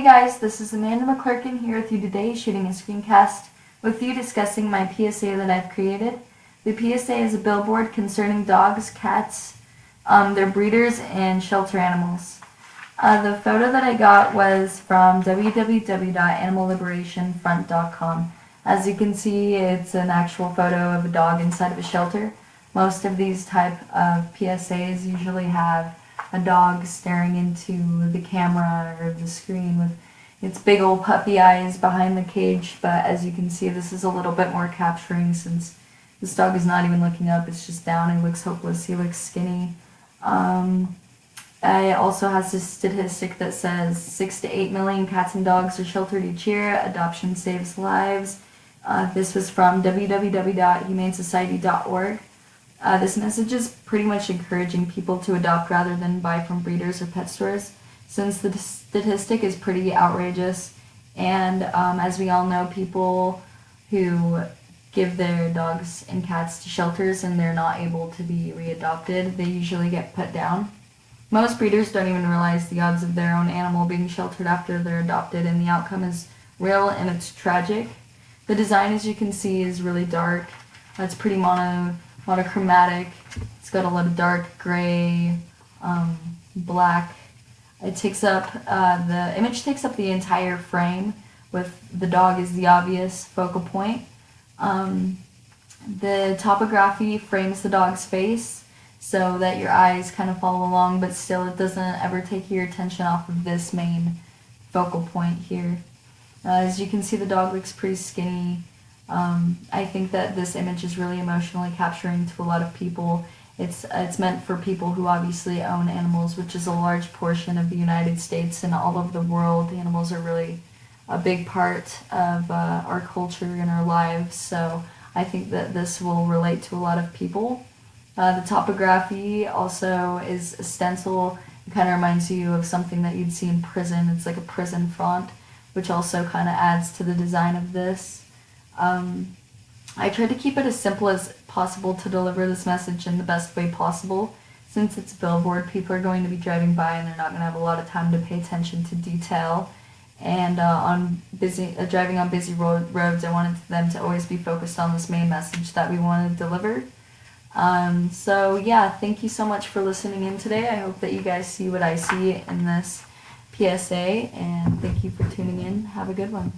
Hey guys, this is Amanda McClurkin here with you today, shooting a screencast with you discussing my PSA that I've created. The PSA is a billboard concerning dogs, cats, their breeders, and shelter animals. The photo that I got was from www.animalliberationfront.com. As you can see, it's an actual photo of a dog inside of a shelter. Most of these type of PSAs usually have a dog staring into the camera or the screen with its big old puppy eyes behind the cage, but as you can see, this is a little bit more capturing since this dog is not even looking up, it's just down. He looks hopeless, he looks skinny. It also has this statistic that says 6 to 8 million cats and dogs are sheltered each year. Adoption saves lives. This was from www.humanesociety.org. This message is pretty much encouraging people to adopt rather than buy from breeders or pet stores, since the statistic is pretty outrageous. And as we all know, people who give their dogs and cats to shelters and they're not able to be readopted, they usually get put down. Most breeders don't even realize the odds of their own animal being sheltered after they're adopted, and the outcome is real and it's tragic. The design, as you can see, is really dark. It's pretty monochromatic. It's got a lot of dark gray, black. It takes up, the image takes up the entire frame, with the dog as the obvious focal point. The topography frames the dog's face so that your eyes kind of follow along, but still it doesn't ever take your attention off of this main focal point here. As you can see, the dog looks pretty skinny. I think that this image is really emotionally capturing to a lot of people. It's meant for people who obviously own animals, which is a large portion of the United States and all over the world. Animals are really a big part of our culture and our lives, so I think that this will relate to a lot of people. The topography also is a stencil. It kind of reminds you of something that you'd see in prison. It's like a prison font, which also kind of adds to the design of this. I tried to keep it as simple as possible to deliver this message in the best way possible. Since it's a billboard, people are going to be driving by and they're not going to have a lot of time to pay attention to detail. And driving on busy roads, I wanted them to always be focused on this main message that we wanted to deliver. So yeah, thank you so much for listening in today. I hope that you guys see what I see in this PSA, and thank you for tuning in. Have a good one.